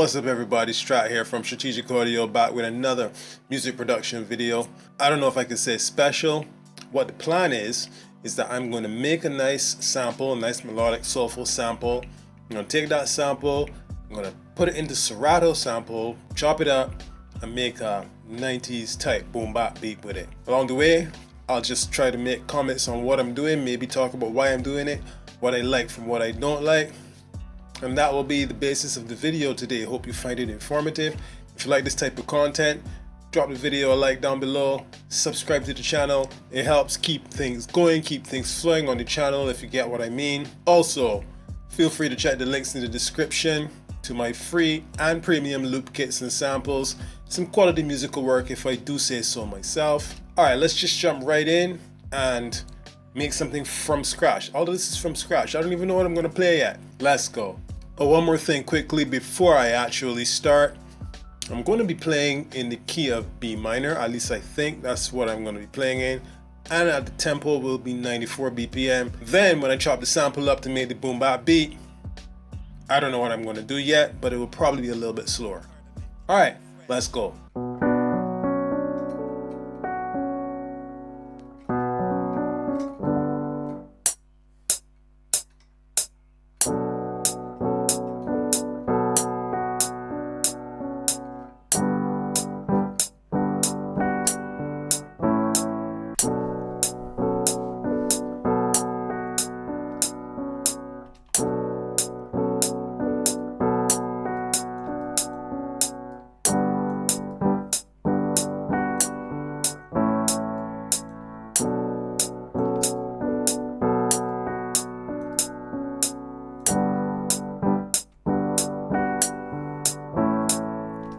What's up everybody, Strat here from Strategic Audio, back with another music production video. I don't know if I could say special. What the plan is that I'm going to make a nice sample, a nice melodic soulful sample. I'm going to take that sample, I'm going to put it into Serato sample, chop it up, and make a 90s type boom bap beat with it. Along the way, I'll just try to make comments on what I'm doing, maybe talk about why I'm doing it, what I like from what I don't like. And that will be the basis of the video today. Hope you find it informative. If you like this type of content, drop the video a like down below, subscribe to the channel. It helps keep things going, keep things flowing on the channel, if you get what I mean. Also, feel free to check the links in the description to my free and premium loop kits and samples. Some quality musical work if I do say so myself. Alright, let's just jump right in and make something from scratch. All of this is from scratch. I don't even know what I'm going to play yet. Let's go. Oh, one more thing quickly before I actually start. I'm going to be playing in the key of B minor, at least I think that's what I'm going to be playing in. And at the tempo will be 94 BPM. Then when I chop the sample up to make the boom bap beat, I don't know what I'm going to do yet, but it will probably be a little bit slower. Alright, let's go.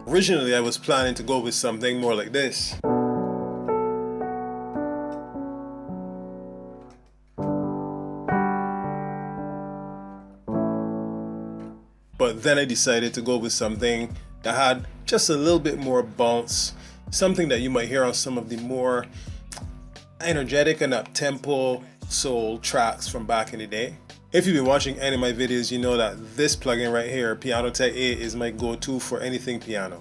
Originally, I was planning to go with something more like this. But then I decided to go with something that had just a little bit more bounce, something that you might hear on some of the more energetic and up-tempo soul tracks from back in the day. If you've been watching any of my videos, you know that this plugin right here, Piano Tech 8, is my go-to for anything piano.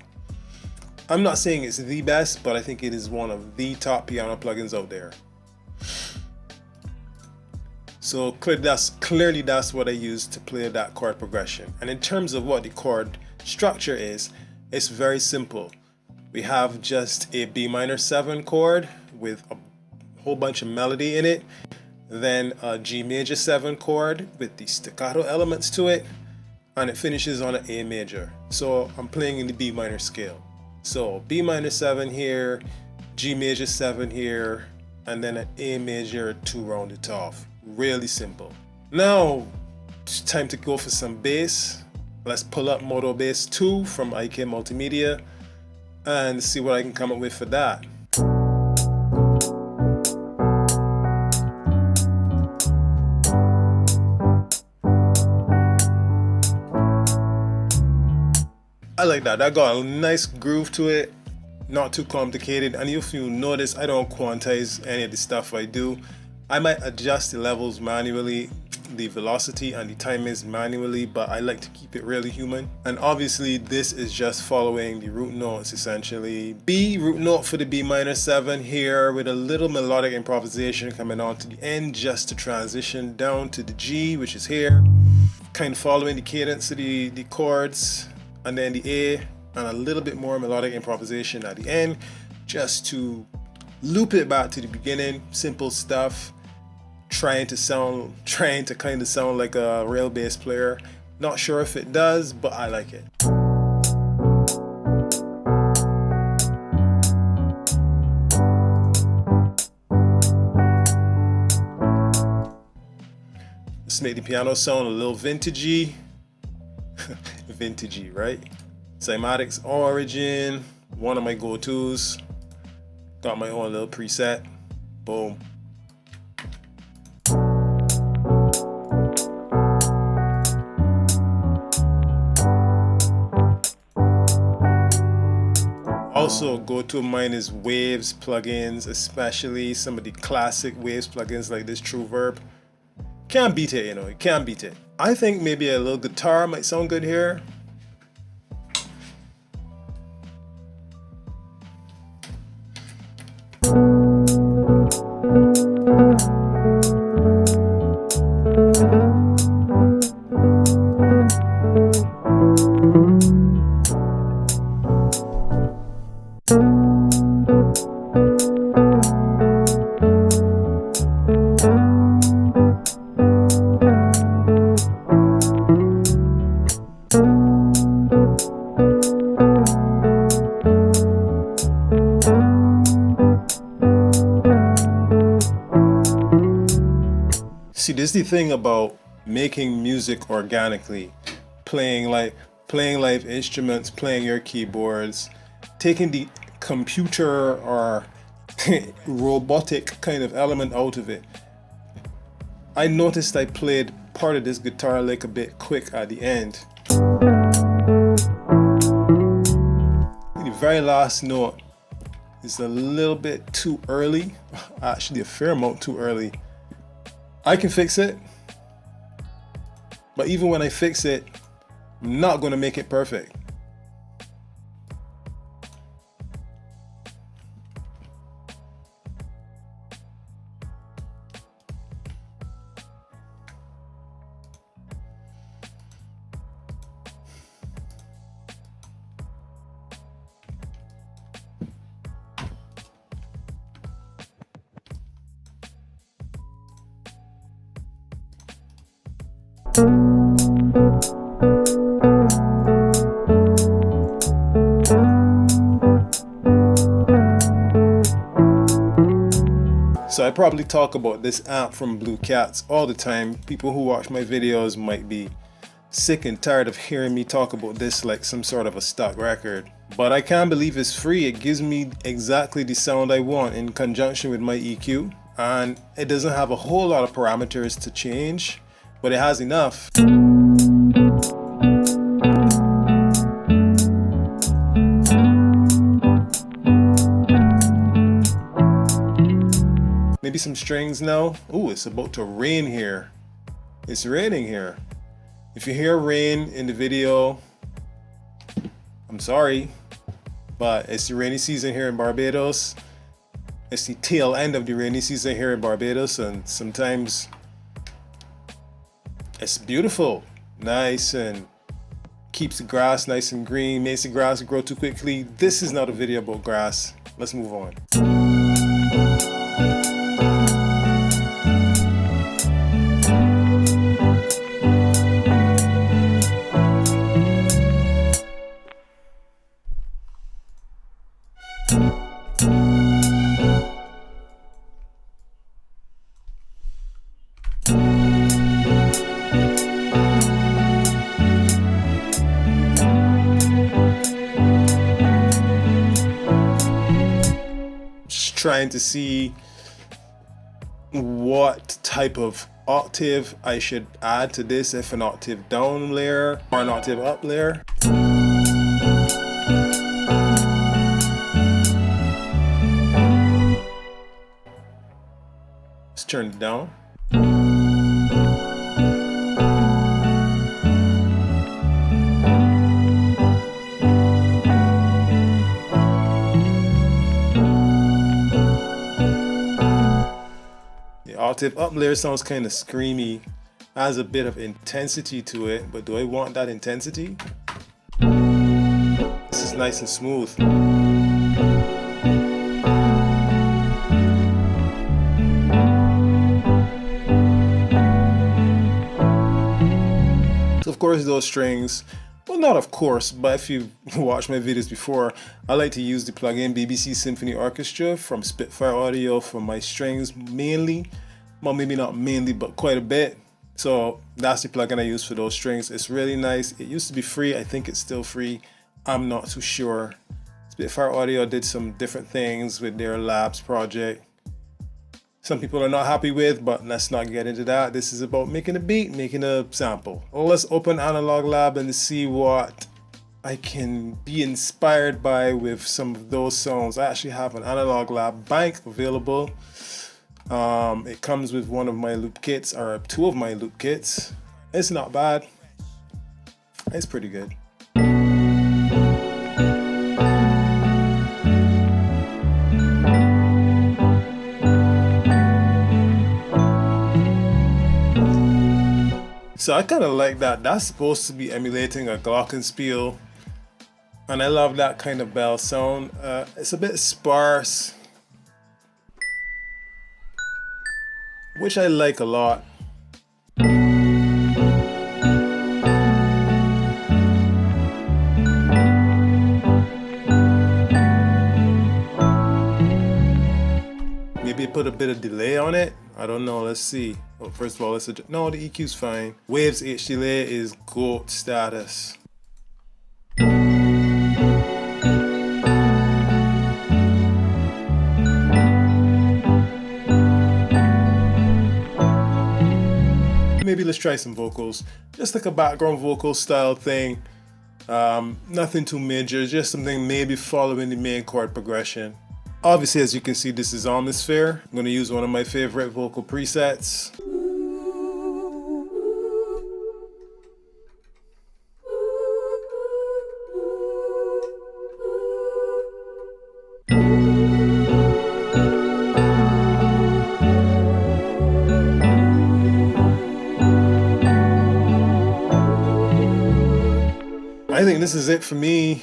I'm not saying it's the best, but I think it is one of the top piano plugins out there. So clearly that's what I use to play that chord progression. And in terms of what the chord structure is, it's very simple. We have just a B minor 7 chord with a whole bunch of melody in it, then a G major 7 chord with the staccato elements to it, and it finishes on an A major. So I'm playing in the B minor scale. So B minor 7 here, G major 7 here, and then an A major 2 rounded off. Really simple. Now it's time to go for some bass. Let's pull up Moto Bass 2 from IK Multimedia and see what I can come up with for that. I like that. That got a nice groove to it, not too complicated. And if you notice, I don't quantize any of the stuff I do. I might adjust the levels manually, the velocity and the timings manually, but I like to keep it really human. And obviously this is just following the root notes essentially. B root note for the B minor 7 here with a little melodic improvisation coming on to the end just to transition down to the G, which is here. Kind of following the cadence of the chords. And then the A and a little bit more melodic improvisation at the end just to loop it back to the beginning. Simple stuff, trying to kind of sound like a real bass player. Not sure if it does, but I like it. Let's make the piano sound a little vintagey. Vintagey, right? Cymatics Origin, one of my go-tos. Got my own little preset. Boom. Also, go-to of mine is Waves plugins, especially some of the classic Waves plugins like this True Verb. Can't beat it, you know, you can't beat it. I think maybe a little guitar might sound good here. See, this is the thing about making music organically, playing live instruments, playing your keyboards, taking the computer or robotic kind of element out of it. I noticed I played part of this guitar lick a bit quick at the end. The very last note is a little bit too early, actually a fair amount too early. I can fix it, but even when I fix it, I'm not going to make it perfect. So I probably talk about this amp from Blue Cats all the time. People who watch my videos might be sick and tired of hearing me talk about this like some sort of a stock record. But I can't believe it's free. It gives me exactly the sound I want in conjunction with my EQ. And it doesn't have a whole lot of parameters to change, but it has enough. Maybe some strings now. Ooh, it's about to rain here. It's raining here. If you hear rain in the video, I'm sorry, but it's the rainy season here in Barbados. It's the tail end of the rainy season here in Barbados, and sometimes it's beautiful, nice, and keeps the grass nice and green, makes the grass grow too quickly. This is not a video about grass. Let's move on. Trying to see what type of octave I should add to this, if an octave down layer or an octave up layer. Let's turn it down. Octave up layer sounds kind of screamy, has a bit of intensity to it, but do I want that intensity? This is nice and smooth. So of course those strings, well not of course, but if you watched my videos before, I like to use the plugin BBC Symphony Orchestra from Spitfire Audio for my strings mainly. Well, maybe not mainly, but quite a bit. So that's the plugin I use for those strings. It's really nice. It used to be free. I think it's still free. I'm not too sure. Spitfire Audio did some different things with their Labs project. Some people are not happy with, but let's not get into that. This is about making a beat, making a sample. Well, let's open Analog Lab and see what I can be inspired by with some of those sounds. I actually have an Analog Lab bank available. It comes with one of my loop kits, or two of my loop kits. It's not bad. It's pretty good. So I kind of like that. That's supposed to be emulating a glockenspiel, and I love that kind of bell sound. It's a bit sparse, which I like a lot. Maybe put a bit of delay on it. I don't know, let's see. Well, first of all, let's adjust. No, the EQ's fine. Waves H delay is GOAT status. Maybe let's try some vocals. Just like a background vocal style thing. Nothing too major, just something maybe following the main chord progression. Obviously, as you can see, this is Atmosphere. I'm going to use one of my favorite vocal presets. I think this is it for me.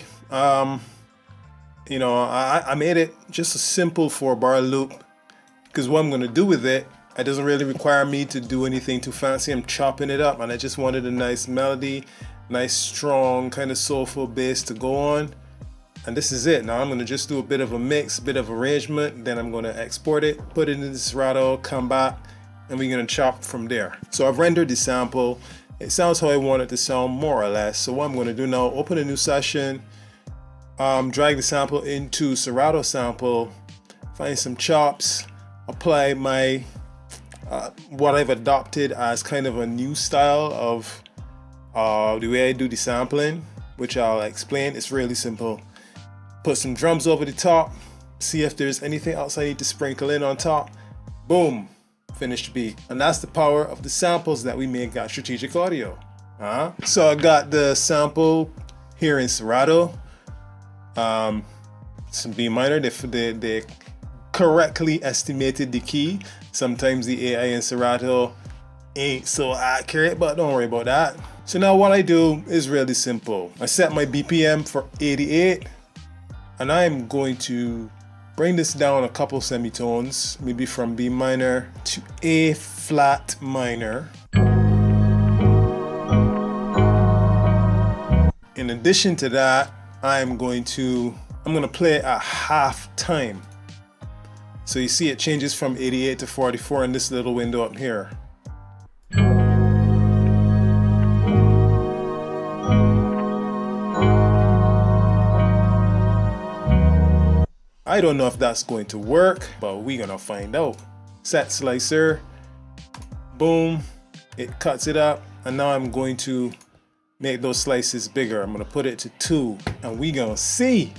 You know, I made it just a simple 4-bar loop because what I'm going to do with it, it doesn't really require me to do anything too fancy. I'm chopping it up and I just wanted a nice melody, nice strong kind of soulful bass to go on. And this is it. Now I'm going to just do a bit of a mix, a bit of arrangement, then I'm going to export it, put it in the Serato, come back, and we're going to chop from there. So I've rendered the sample. It sounds how I want it to sound more or less. So what I'm going to do now, open a new session, drag the sample into Serato sample, find some chops, apply my what I've adopted as kind of a new style of the way I do the sampling, which I'll explain. It's really simple. Put some drums over the top, see if there's anything else I need to sprinkle in on top. Boom, finished beat. And that's the power of the samples that we make at Strategic Audio. So I got the sample here in Serato. Some B minor, they correctly estimated the key. Sometimes the AI in Serato ain't so accurate, but don't worry about that. So now what I do is really simple. I set my BPM for 88 and I'm going to bring this down a couple semitones, maybe from B minor to A flat minor. In addition to that, I'm going to play at half time. So you see it changes from 88 to 44 in this little window up here. I don't know if that's going to work, but we're gonna find out. Set slicer, boom, it cuts it up, and now I'm going to make those slices bigger. I'm gonna put it to 2, and we gonna see.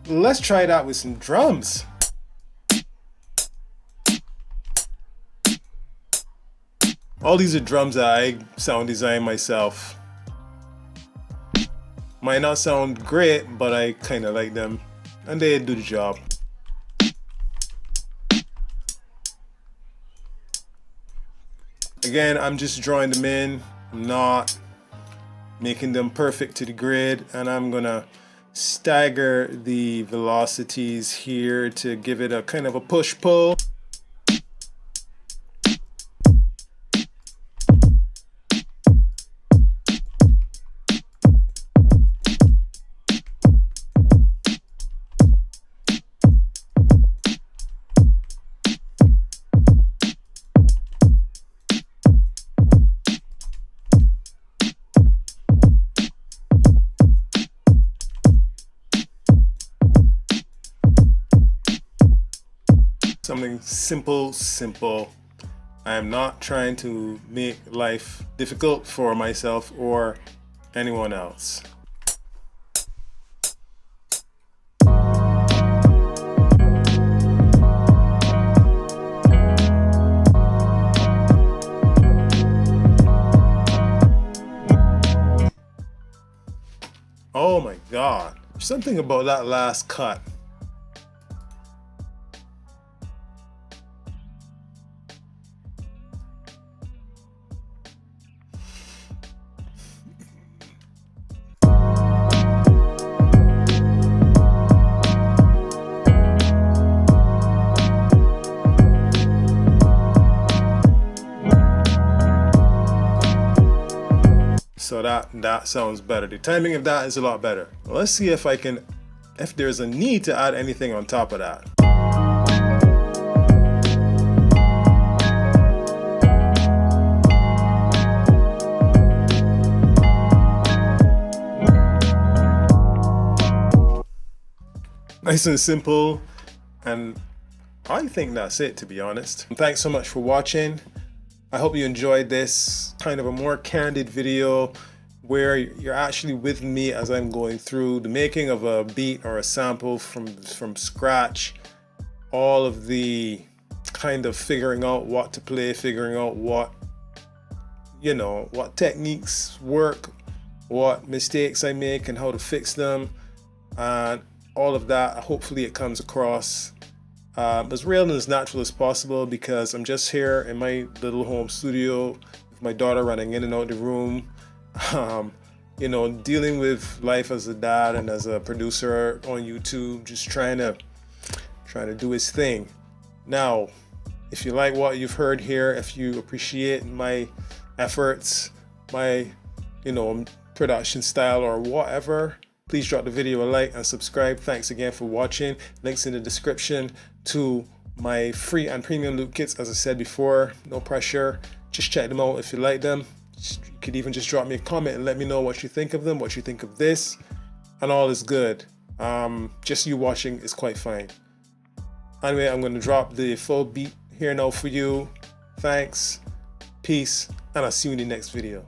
Let's try it out with some drums. All these are drums that I sound design myself. Might not sound great, but I kind of like them and they do the job. Again, I'm just drawing them in. I'm not making them perfect to the grid, and I'm gonna stagger the velocities here to give it a kind of a push-pull. Something simple. I am not trying to make life difficult for myself or anyone else. Oh my God, something about that last cut. that sounds better. The timing of that is a lot better. Let's see if there's a need to add anything on top of that. Nice and simple, and I think that's it, to be honest. Thanks so much for watching. I hope you enjoyed this kind of a more candid video where you're actually with me as I'm going through the making of a beat or a sample from scratch. All of the kind of figuring out what to play, figuring out what techniques work, what mistakes I make and how to fix them, and all of that. Hopefully it comes across as real and as natural as possible, because I'm just here in my little home studio with my daughter running in and out the room, dealing with life as a dad and as a producer on YouTube, just trying to do his thing. Now, if you like what you've heard here, if you appreciate my efforts, my production style or whatever, please drop the video a like and subscribe. Thanks again for watching. Links in the description to my free and premium loop kits. As I said before, no pressure. Just check them out if you like them. You could even just drop me a comment and let me know what you think of them, what you think of this, and all is good. Just you watching is quite fine. Anyway, I'm going to drop the full beat here now for you. Thanks, peace, and I'll see you in the next video.